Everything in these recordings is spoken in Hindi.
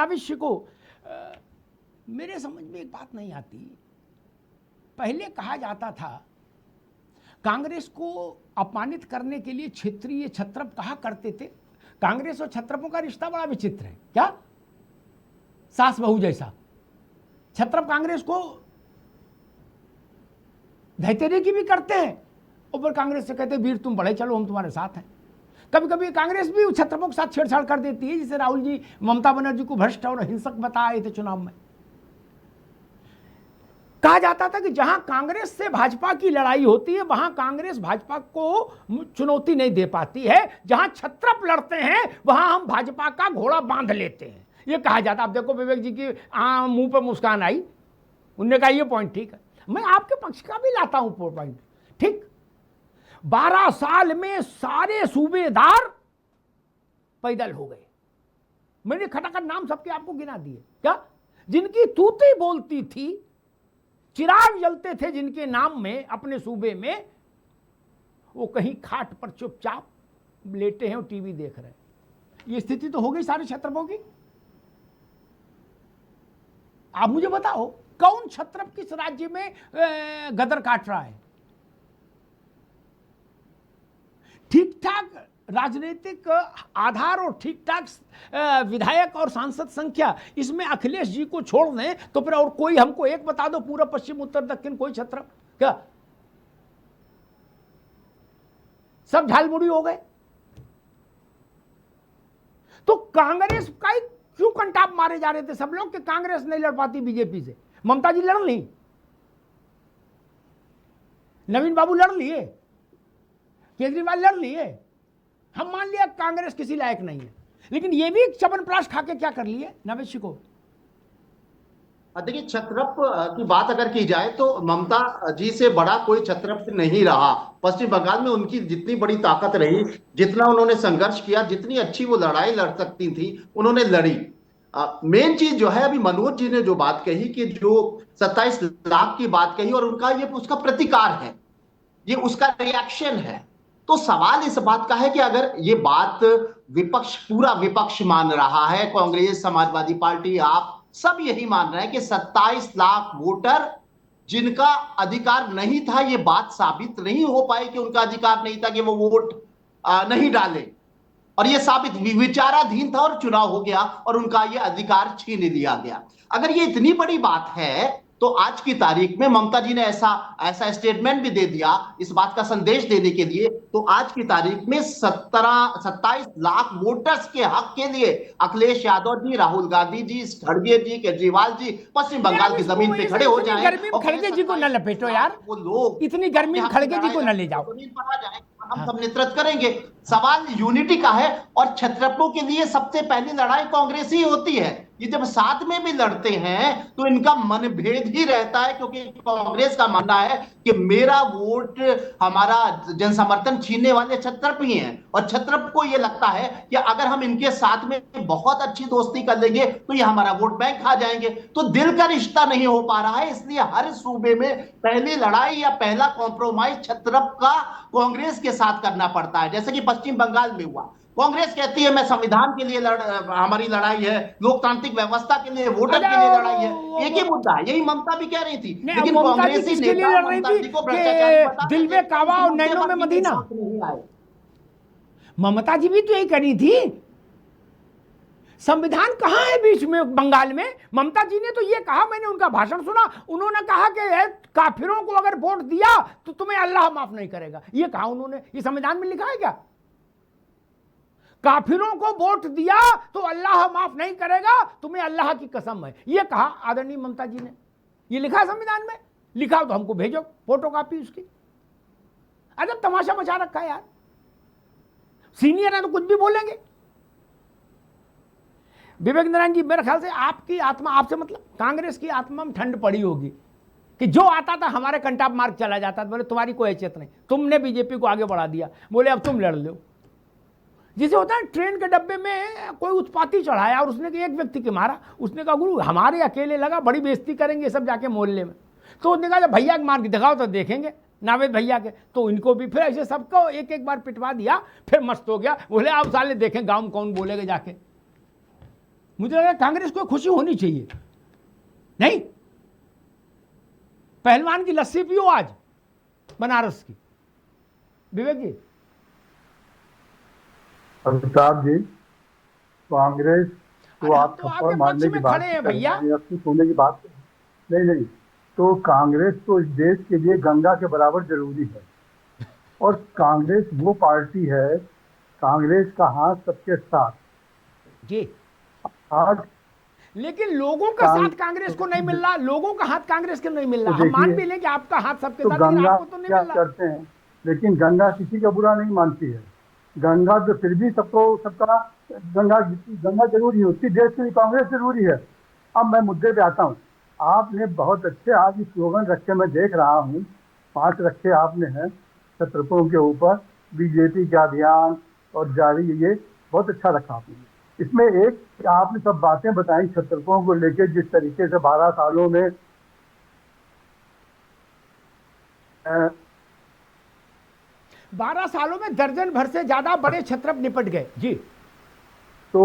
नाविश्य को मेरे समझ में एक बात नहीं आती। पहले कहा जाता था कांग्रेस को अपमानित करने के लिए क्षेत्रीय छत्रप कहा करते थे। कांग्रेस और छत्रपों का रिश्ता बड़ा विचित्र है, क्या सास बहू जैसा। छत्रप कांग्रेस को धैर्य की भी करते हैं, ऊपर कांग्रेस से कहते वीर तुम बड़े, चलो हम तुम्हारे साथ हैं। कभी कभी कांग्रेस भी छत्रपों के साथ छेड़छाड़ कर देती है, जिसे राहुल जी ममता बनर्जी को भ्रष्ट और हिंसक बताए थे चुनाव में। कहा जाता था कि जहां कांग्रेस से भाजपा की लड़ाई होती है वहां कांग्रेस भाजपा को चुनौती नहीं दे पाती है, जहां छत्रप लड़ते हैं वहां हम भाजपा का घोड़ा बांध लेते हैं, ये कहा जाता। अब देखो विवेक जी की मुंह पर मुस्कान आई, उनने कहा ये पॉइंट ठीक है। मैं आपके पक्ष का भी लाता हूं पॉइंट, ठीक। 12 साल में सारे सूबेदार पैदल हो गए। मैंने खटाखट नाम सबके आपको गिना दिए, क्या जिनकी तूती बोलती थी, चिराग जलते थे जिनके नाम में अपने सूबे में, वो कहीं खाट पर चुपचाप लेटे हैं और टीवी देख रहे हैं। ये स्थिति तो हो गई सारे छत्रपों की। आप मुझे बताओ कौन छत्रप किस राज्य में गदर काट रहा है? ठीक ठाक राजनीतिक आधार और ठीक ठाक विधायक और सांसद संख्या, इसमें अखिलेश जी को छोड़ दें तो फिर और कोई हमको एक बता दो, पूर्व पश्चिम उत्तर दक्षिण कोई छत्रप, क्या सब झालमुड़ी हो गए? तो कांग्रेस का क्यों कंटाप मारे जा रहे थे सब लोग कि कांग्रेस नहीं लड़ पाती बीजेपी से? ममता जी लड़ ली, नवीन बाबू लड़ लिए, केजरीवाल लड़ लिए, हम मान लिया कांग्रेस किसी लायक नहीं है, लेकिन ये भी चवनप्राश खा के क्या कर लिए नवेश को? देखिए, छत्रप की बात अगर की जाए तो ममता जी से बड़ा कोई छत्रप नहीं रहा। पश्चिम बंगाल में उनकी जितनी बड़ी ताकत रही, जितना उन्होंने संघर्ष किया, जितनी अच्छी वो लड़ाई लड़ सकती थी उन्होंने लड़ी। मेन चीज जो है, अभी मनोज जी ने जो बात कही कि जो 27 लाख की बात कही और उनका ये उसका प्रतिकार है, ये उसका रिएक्शन है। तो सवाल इस बात का है कि अगर ये बात विपक्ष, पूरा विपक्ष मान रहा है, कांग्रेस, समाजवादी पार्टी, आप सब यही मान रहे हैं कि 27 लाख वोटर जिनका अधिकार नहीं था, ये बात साबित नहीं हो पाई कि उनका अधिकार नहीं था कि वो वोट नहीं डाले, और ये साबित विचाराधीन था और चुनाव हो गया और उनका ये अधिकार छीन लिया गया। अगर ये इतनी बड़ी बात है तो आज की तारीख में ममता जी ने ऐसा स्टेटमेंट भी दे दिया इस बात का संदेश देने के लिए, तो आज की तारीख में 27 लाख वोटर्स के हक के लिए अखिलेश यादव जी, राहुल गांधी जी, खड़गे जी, केजरीवाल जी पश्चिम बंगाल की जमीन पे खड़े हो जाएं। गर्मी में खड़गे जी को न लपेटो यार, वो लोग इतनी गर्मी में खड़गे जी को न ले जाओ, हम सब नेतृत्व करेंगे। सवाल यूनिटी का है, और छत्रपों के लिए सबसे पहली लड़ाई कांग्रेस ही होती है। ये जब साथ में भी लड़ते हैं तो इनका मनभेद ही रहता है, क्योंकि कांग्रेस का मानना है कि मेरा वोट, हमारा जनसमर्थन छीनने वाले छत्रप ही हैं, और छत्रप को ये लगता है कि अगर हम इनके साथ में बहुत अच्छी दोस्ती कर लेंगे तो ये हमारा वोट बैंक खा जाएंगे। तो दिल का रिश्ता नहीं हो पा रहा है, इसलिए हर सूबे में पहली लड़ाई या पहला कॉम्प्रोमाइज छत्रप का कांग्रेस के साथ करना पड़ता है। जैसे कि पश्चिम बंगाल में हुआ, कांग्रेस कहती है मैं संविधान के लिए हमारी लड़ाई है, लोकतांत्रिक व्यवस्था के लिए, वोटर के लिए लड़ाई है, एक ही मुद्दा है। यही ममता भी कह रही थी, लेकिन कांग्रेसी नेता ममता जी को भ्रष्टाचारी बता दिल में कावा और नैनों में मदीना। ममता जी भी तो यही करी थी। संविधान कहां है बीच में बंगाल में? ममता जी ने तो ये कहा, मैंने उनका भाषण सुना, उन्होंने कहा कि काफिरों को अगर वोट दिया तो तुम्हें अल्लाह माफ नहीं करेगा, ये कहा उन्होंने। ये संविधान में लिखा है क्या? काफिरों को वोट दिया तो अल्लाह माफ नहीं करेगा, तुम्हें अल्लाह की कसम है, ये कहा आदरणीय ममता जी ने। ये लिखा संविधान में, लिखा हो तो हमको भेजो फोटो कॉपी उसकी। अजब तमाशा मचा रखा है यार। सीनियर है तो कुछ भी बोलेंगे। विवेक नारायण जी, मेरे ख्याल से आपकी आत्मा, आपसे मतलब कांग्रेस की आत्मा में ठंड पड़ी होगी कि जो आता था हमारे कंटाप मार्ग चला जाता था। बोले तुम्हारी कोई हैसियत नहीं, तुमने बीजेपी को आगे बढ़ा दिया, बोले अब तुम लड़ लो। जिसे होता है ट्रेन के डब्बे में कोई उत्पाती चढ़ाया और उसने एक व्यक्ति के मारा, उसने कहा गुरु हमारे अकेले लगा, बड़ी बेइज्जती करेंगे सब जाके मोहल्ले में। तो उसने कहा भैया के मार के दिखाओ तो देखेंगे, नावेद भैया के। तो इनको भी फिर ऐसे सबको एक एक बार पिटवा दिया, फिर मस्त हो गया, बोले आप साले देखें गाँव में कौन बोलेगा जाके। मुझे लगा कांग्रेस को खुशी होनी चाहिए। नहीं, पहलवान की लस्सी पियो आज बनारस की। विवेक जी। अमिताभ जी, कांग्रेस तो आप तो थप्पड़ आपके मारने पक्ष की में बात खड़े हैं कर भैया। रहे हैं, अपनी सोने की बात नहीं। तो कांग्रेस तो इस देश के लिए गंगा के बराबर जरूरी है, और कांग्रेस वो पार्टी है, कांग्रेस का हाथ सबके साथ जी, आज। लेकिन लोगों का साथ कांग्रेस को नहीं मिल रहा, लोगों का हाथ कांग्रेस को नहीं मिल तो रहा। हम मान देखिए, भी लें कि आपका हाथ सबके तो साथ, लेकिन गंगा आपको तो नहीं क्या मिल रहा। करते हैं, लेकिन गंगा किसी का बुरा नहीं मानती है। गंगा तो फिर भी सबका गंगा जरूरी है, उसकी देश के लिए कांग्रेस जरूरी है। अब मैं मुद्दे पे आता हूँ। आपने बहुत अच्छे आज स्लोगन रखे, मैं देख रहा हूँ, 5 रखे आपने हैं छत्रपों के ऊपर, बीजेपी का अभियान और जारी, ये बहुत अच्छा रखा आपने। इसमें एक आपने सब बातें बताई छत्रपों को लेकर, जिस तरीके से 12 सालों में 12 सालों में दर्जन भर से ज्यादा बड़े छत्रप निपट गए जी। तो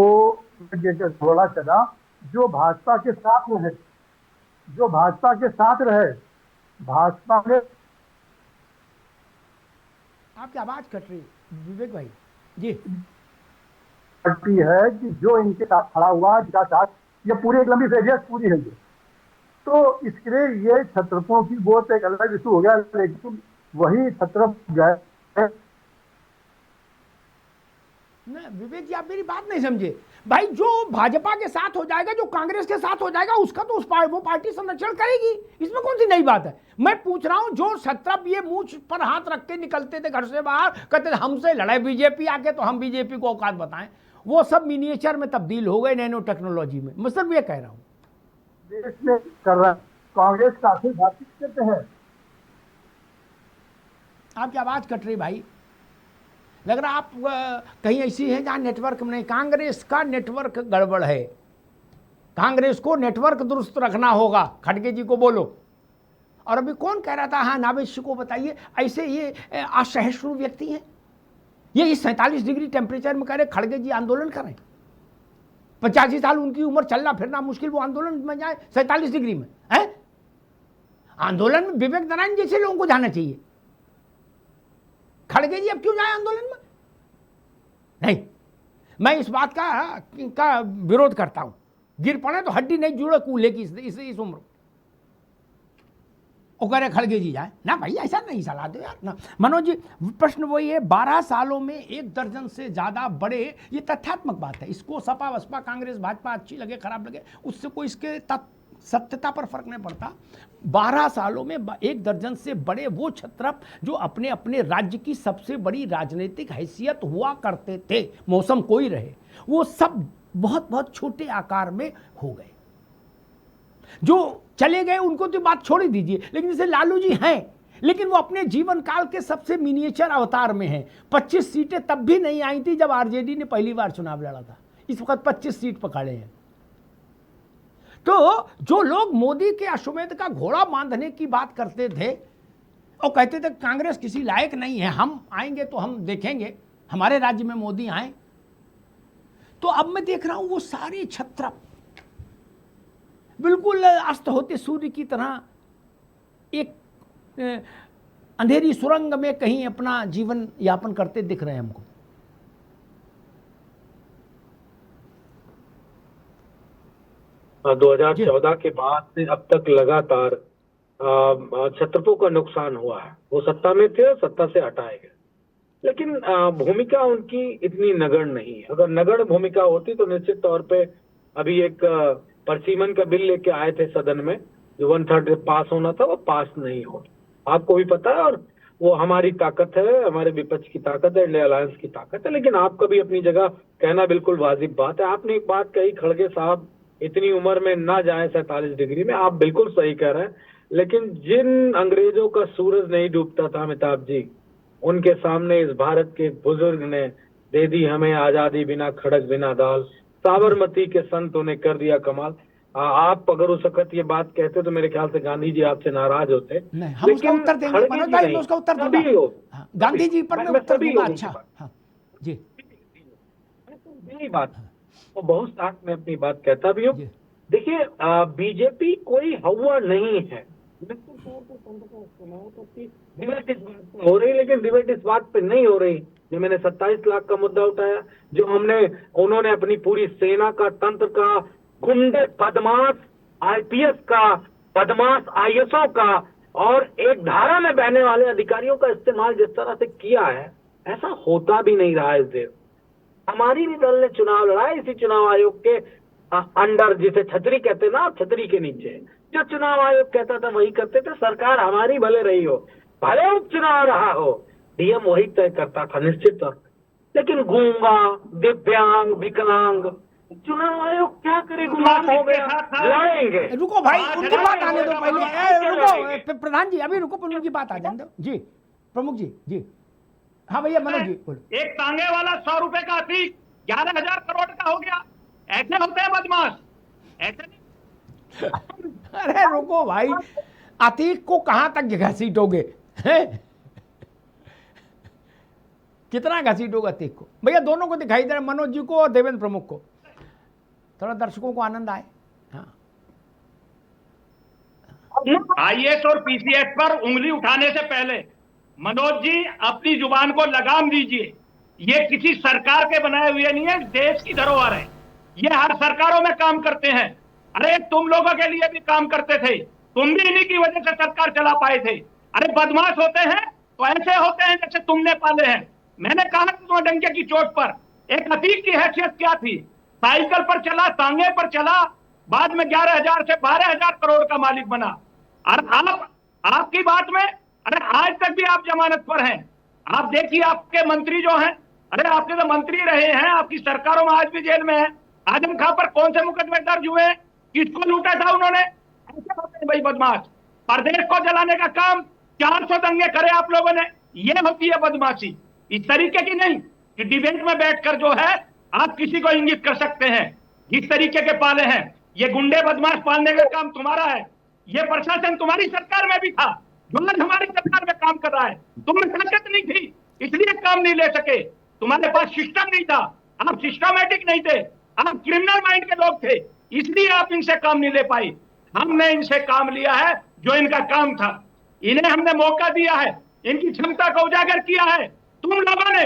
थोड़ा चला, जो भाजपा के साथ रहे, जो भाजपा के साथ रहे, भाजपा में आपकी आवाज कट रही है विवेक भाई जी। पार्टी है कि जो इनके साथ खड़ा हुआ, जिनका साथ, ये पूरी एक लंबी फेरियत पूरी है ये। तो इसके लिए ये छत्रपों की वो तो एक अलग इशू हो गया, लेकिन वही छत्रप गए। विवेक जी, आप मेरी बात नहीं समझे भाई। जो भाजपा के साथ हो जाएगा, जो कांग्रेस के साथ हो जाएगा, उसका तो वो पार्टी संरक्षण करेगी। इसमें कौन सी नई बात है। मैं पूछ रहा हूं, जो छत्रप ये मुंह पर हाथ रख के निकलते थे घर से बाहर, कहते थे हमसे लड़े बीजेपी आके, तो हम बीजेपी को औकात बताएं, वो सब मिनिएचर में तब्दील हो गए नैनो टेक्नोलॉजी में। मैं सिर्फ ये कह रहा हूं, देश में कर रहा है कांग्रेस काफी बातचीत करते हैं। आपकी आवाज कट रही भाई, लग रहा आप कहीं ऐसी है जहां नेटवर्क में नहीं। कांग्रेस का नेटवर्क गड़बड़ है, कांग्रेस को नेटवर्क दुरुस्त रखना होगा। खड़गे जी को बोलो। और अभी कौन कह रहा था, हाँ नावेश को बताइए, ऐसे ये असहिष्णु व्यक्ति हैं, ये इस 47 डिग्री टेम्परेचर में कह रहे खड़गे जी आंदोलन करें। 85 साल उनकी उम्र, चलना फिरना मुश्किल, वो आंदोलन में जाए 47 डिग्री में है। आंदोलन में विवेक नारायण जैसे लोगों को जाना चाहिए। खड़गे जी अब क्यों जाए आंदोलन में? नहीं, मैं इस बात का विरोध करता हूं। गिर पड़े तो हड्डी नहीं जुड़े कूल्हे की इस उम्र। वो कह रहे खड़गे जी जाए ना भाई, ऐसा नहीं सलाह दो यार ना। मनोज जी, प्रश्न वही है, 12 सालों में 1 दर्जन से ज्यादा बड़े, ये तथ्यात्मक बात है। इसको सपा बसपा कांग्रेस भाजपा अच्छी लगे खराब लगे, उससे कोई इसके सत्यता पर फर्क नहीं पड़ता। 12 सालों में 1 दर्जन से बड़े वो छत्रप जो अपने अपने राज्य की सबसे बड़ी राजनीतिक हैसियत हुआ करते थे, मौसम कोई रहे, वो सब बहुत बहुत छोटे आकार में हो गए। जो चले गए उनको तो बात छोड़ ही दीजिए, लेकिन जैसे लालू जी हैं, लेकिन वो अपने जीवन काल के सबसे मिनिएचर अवतार में हैं। 25 सीटें तब भी नहीं आई थी जब आरजेडी ने पहली बार चुनाव लड़ा था। इस वक्त 25 सीट पकड़े हैं। तो जो लोग मोदी के अश्वमेध का घोड़ा बांधने की बात करते थे और कहते थे कांग्रेस किसी लायक नहीं है, हम आएंगे तो हम देखेंगे हमारे राज्य में मोदी आए, तो अब मैं देख रहा हूं वो सारे छत्रप बिल्कुल अस्त होते सूर्य की तरह एक अंधेरी सुरंग में कहीं अपना जीवन यापन करते दिख रहे हैं हमको। 2014 के बाद से अब तक लगातार छत्रपों का नुकसान हुआ है। वो सत्ता में थे और सत्ता से हटाए गए, लेकिन भूमिका उनकी इतनी नगण्य नहीं है। अगर नगण्य भूमिका होती तो निश्चित तौर पे अभी एक परसीमन का बिल लेके आए थे सदन में, जो 1/3 पास होना था, वो पास नहीं हो। आपको भी पता है, और वो हमारी ताकत है, हमारे विपक्ष की ताकत है, इंडिया अलायंस की ताकत है। लेकिन आपका भी अपनी जगह कहना बिल्कुल वाजिब बात है। आपने एक बात कही, खड़गे साहब इतनी उम्र में ना जाए 47 डिग्री में, आप बिल्कुल सही कह रहे हैं। लेकिन जिन अंग्रेजों का सूरज नहीं डूबता था अमिताभ जी, उनके सामने इस भारत के बुजुर्ग ने दे दी हमें आजादी बिना खड़ग बिना दाल। साबरमती के संतों ने कर दिया कमाल। आप अगर उस वक्त ये बात कहते तो मेरे ख्याल से गांधी जी आपसे नाराज होते। नहीं, हम उसका उत्तर देंगे मनोज भाई, मैं उसका उत्तर दूंगा। हाँ, गांधी जी पर मैं उत्तर दूंगा। अच्छा हाँ जी, यही बात और बहुत साथ में अपनी बात कहता भी हूँ। जी। देखिए, बीजेपी कोई हवा नहीं है। डिबेट इस बात पे हो रही, लेकिन डिबेट इस बात पे नहीं हो रही जो मैंने 27 लाख का मुद्दा उठाया, जो उन्होंने अपनी पूरी सेना का, तंत्र का, गुंडे बदमाश आईपीएस का, बदमाश आईएसओ का और एक धारा में बहने वाले अधिकारियों का इस्तेमाल जिस तरह से किया है, ऐसा होता भी नहीं रहा इस देश। हमारी भी दल ने चुनाव लड़ा, इसी चुनाव आयोग के अंडर, जिसे छतरी कहते ना, छतरी के नीचे जो चुनाव आयोग कहता था वही करते थे। सरकार हमारी भले रही हो, भले उपचुनाव रहा हो, डीएम वही तय करता था निश्चित तौर पर। लेकिन गूंगा, दिव्यांग, विकलांग चुनाव आयोग क्या करे? गुलाम हो गया, लड़ेंगे। रुको भाई, उनकी बात आने दो पहले। रुको प्रधान जी, अभी रुको, उनकी बात आ जाने दो। जी प्रमुख जी, जी हाँ भैया मनोज जी बोलो। एक तांगे वाला 100 रुपए का अतीक 11,000 करोड़ का हो गया। ऐसे होते हैं बदमाश, ऐसे नहीं। अरे रुको भाई, अतीक को कहां तक घसीटोगे? कितना घसीटोगे अतीक को? भैया दोनों को दिखाई दे रहा, मनोज जी को और देवेंद्र प्रमुख को। थोड़ा दर्शकों को आनंद आए। हाँ, आईएएस और पीसीएस पर उंगली उठाने से पहले मनोज जी अपनी जुबान को लगाम दीजिए। ये किसी सरकार के बनाए हुए नहीं है, देश की धरोहर है। ये हर सरकारों में काम करते हैं। अरे तुम लोगों के लिए भी काम करते थे, तुम भी इन्हीं की वजह से सरकार चला पाए थे। अरे बदमाश होते हैं तो ऐसे होते हैं जैसे तुमने पाले हैं। मैंने कहा तुम्हें डंके की चोट पर, एक अतीक की हैसियत क्या थी? साइकिल पर चला, तांगे पर चला, बाद में 11,000 से 12,000 करोड़ का मालिक बना। और आपकी बात में, अरे आज तक भी आप जमानत पर हैं। आप देखिए आपके मंत्री जो हैं, अरे आपके तो मंत्री रहे हैं, आपकी सरकारों में आज भी जेल में है। आजम खां पर कौन से मुकदमे दर्ज हुए? किसको लूटा था उन्होंने? ऐसे होते हैं भाई बदमाश। प्रदेश को जलाने का काम 400 दंगे करे आप लोगों ने, ये होती है बदमाशी। इस तरीके की नहीं कि डिबेट में बैठकर जो है आप किसी को इंगित कर सकते हैं। जिस तरीके के पाले हैं, ये गुंडे बदमाश पालने का काम तुम्हारा है। ये प्रशासन तुम्हारी सरकार में भी था, जो आज हमारी सरकार में काम कर रहा है। तुम में ताकत नहीं थी, इसलिए काम नहीं ले सके। तुम्हारे पास सिस्टम नहीं था, आप सिस्टमैटिक नहीं थे, आप क्रिमिनल माइंड के लोग थे, इसलिए आप इनसे काम नहीं ले पाई। हमने इनसे काम लिया है जो इनका काम था। इन्हें हमने मौका दिया है, इनकी क्षमता को उजागर किया है। तुम लोगों ने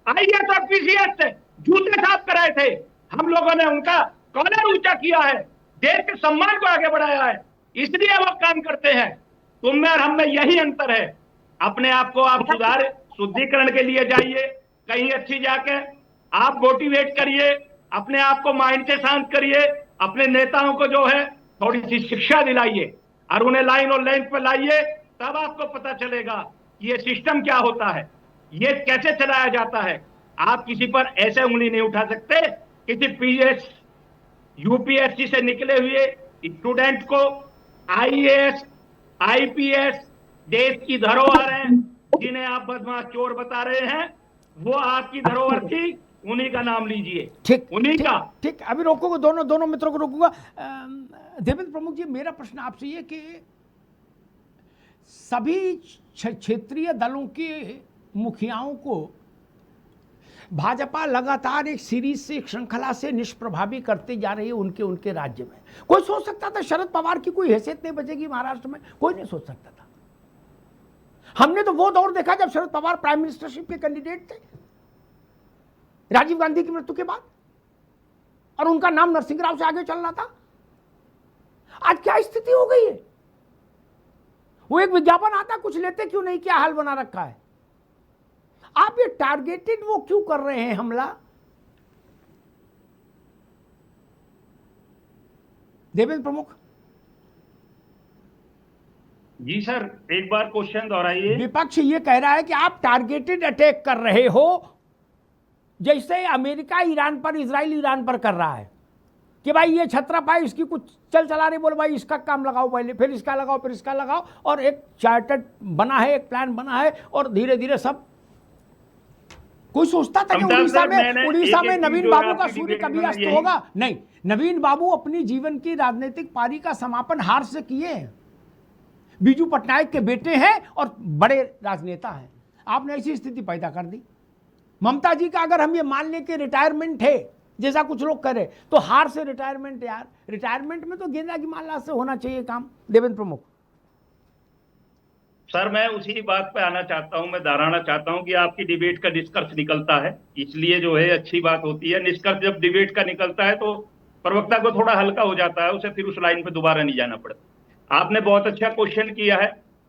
आईएएस और पीसीएस से जूते साफ कराए थे, हम लोगों ने उनका कॉलर ऊंचा किया है, देश के सम्मान को आगे बढ़ाया है, इसलिए वो काम करते हैं। तुम में और हम में यही अंतर है। अपने आप को आप शुद्धिकरण के लिए जाइए, कहीं अच्छी जाके आप मोटिवेट करिए, अपने आप को माइंड से शांत करिए, अपने नेताओं को जो है थोड़ी सी शिक्षा दिलाइए और उन्हें लाइन और लेंथ पर लाइए, तब आपको पता चलेगा कि ये सिस्टम क्या होता है, ये कैसे चलाया जाता है। आप किसी पर ऐसे उंगली नहीं उठा सकते। किसी पीएस यूपीएससी से निकले हुए स्टूडेंट को आईएएस आईपीएस देश की धरोहर है, जिन्हें आप बदमाश चोर बता रहे हैं, वो आपकी धरोहर थी, उन्हीं का नाम लीजिए। ठीक, उन्हीं का। ठीक, अभी रोकूंगा, दोनों मित्रों को रोकूंगा। देवेंद्र प्रमुख जी, मेरा प्रश्न आपसे ये कि सभी क्षेत्रीय दलों के मुखियाओं को भाजपा लगातार एक सीरीज से, एक श्रृंखला से निष्प्रभावी करते जा रही है उनके राज्य में। कोई सोच सकता था शरद पवार की कोई हैसियत नहीं बचेगी महाराष्ट्र में? कोई नहीं सोच सकता था। हमने तो वो दौर देखा जब शरद पवार प्राइम मिनिस्टरशिप के कैंडिडेट थे राजीव गांधी की मृत्यु के बाद, और उनका नाम नरसिंह राव से आगे चल रहा था। आज क्या स्थिति हो गई है? वो एक विज्ञापन आता, कुछ लेते क्यों नहीं, क्या हाल बना रखा है? आप ये टारगेटेड वो क्यों कर रहे हैं हमला? देवेंद्र प्रमुख जी सर, एक बार क्वेश्चन दोहराइए। विपक्ष ये कह रहा है कि आप टारगेटेड अटैक कर रहे हो, जैसे अमेरिका ईरान पर, इजराइल ईरान पर कर रहा है कि भाई ये छत्रप है, इसकी कुछ चला रही, बोलो भाई इसका काम लगाओ पहले, फिर इसका लगाओ, फिर इसका लगाओ, और एक चार्टर्ड बना है, एक प्लान बना है, और धीरे धीरे सब। कोई सोचता था कि उड़ीसा में नवीन बाबू का सूर्य कभी अस्त होगा? नहीं, नवीन बाबू अपनी जीवन की राजनीतिक पारी का समापन हार से किए हैं। बीजू पटनायक के बेटे हैं और बड़े राजनेता हैं। आपने ऐसी स्थिति पैदा कर दी। ममता जी का अगर हम ये मान लें कि रिटायरमेंट है, जैसा कुछ लोग करे, तो हार से रिटायरमेंट यार, रिटायरमेंट में तो गेंदा की माला से होना चाहिए काम। देवेंद्र प्रमुख। सर मैं उसी बात पे आना चाहता हूं, मैं दोहराना चाहता हूं कि आपकी डिबेट का निष्कर्ष निकलता है, इसलिए जो है अच्छी बात होती है। निष्कर्ष जब डिबेट का निकलता है तो प्रवक्ता को थोड़ा हल्का हो जाता है, उसे फिर उस लाइन पे दोबारा नहीं जाना पड़ता। आपने बहुत अच्छा क्वेश्चन किया है,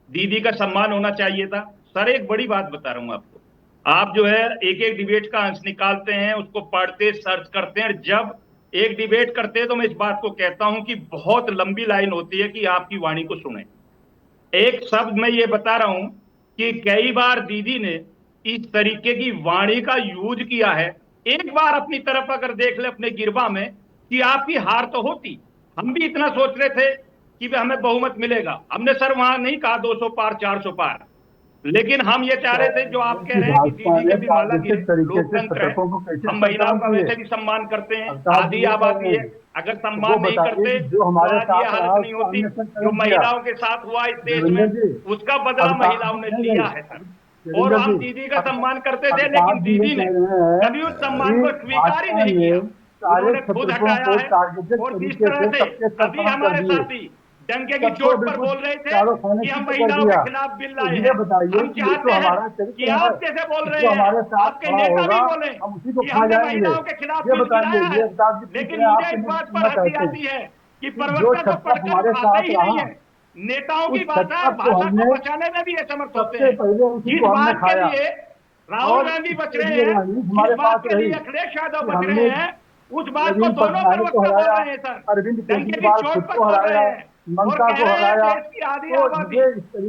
दीदी का सम्मान होना चाहिए था। सर एक बड़ी बात बता रहा हूं आपको, आप जो है एक एक डिबेट का अंश निकालते हैं, उसको पढ़ते सर्च करते हैं, जब एक डिबेट करते हैं तो मैं इस बात को कहता हूं कि बहुत लंबी लाइन होती है कि आपकी वाणी को सुने। एक शब्द मैं ये बता रहा हूं कि कई बार दीदी ने इस तरीके की वाणी का यूज किया है। एक बार अपनी तरफ अगर देख ले अपने गिरबा में कि आपकी हार तो होती, हम भी इतना सोच रहे थे कि हमें बहुमत मिलेगा। हमने सर वहां नहीं कहा 200 पार 400 पार, लेकिन हम ये चाह रहे थे जो आप कह रहे हैं कि दीदी के भी माला गिरे, लोकतंत्र है, हम महिलाओं का वैसे भी सम्मान करते हैं, आधी आबादी है, अगर सम्मान नहीं करते तो आज ये हालत नहीं होती। जो महिलाओं के साथ हुआ इस देश में, उसका बदला महिलाओं ने लिया है सर। और हम दीदी का सम्मान करते थे, लेकिन दीदी ने कभी उस सम्मान को स्वीकार ही नहीं किया, उन्होंने खुद हटाया है। और जिस तरह से अभी हमारे साथी डंके की चोट पर बोल रहे थे कि हम महिलाओं के खिलाफ बिल लाए हैं, हम चाहते हैं कि आप जैसे बोल रहे हैं, आपके नेता भी बोले कि हमने महिलाओं के खिलाफ बिल गिराया है। लेकिन मुझे इस बात पर हंसी आती है कि प्रवक्ता तो पढ़कर भाषा ही नहीं है, नेताओं की भाषा को बचाने में भी असमर्थ होते हैं। जिस बात के लिए राहुल गांधी बच रहे हैं, जिस बात के लिए अखिलेश यादव बच रहे हैं, उस बात को दोनों प्रवक्ता बोल रहे हैं सर। डंके की चोट पर बोल रहे हैं और कह रहे हैं देश की आधी आबादी,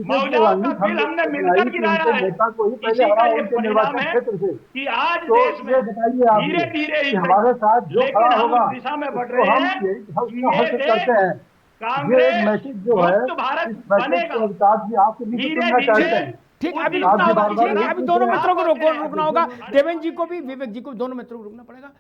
मौजूद का बिल हमने मिलकर गिराया है। इसी का ये परिणाम है कि आज देश में धीरे धीरे ही, लेकिन हम उस दिशा में बढ़ रहे हैं कि ये देश कांग्रेस मुक्त भारत बनेगा। धीरे धीरे ठीक, अभी रुकना होगा, अभी दोनों मित्रों को रुकना होगा, देवेंद्र जी को भी, विवेक जी को, दोनों मित्रों को रुकना पड़ेगा।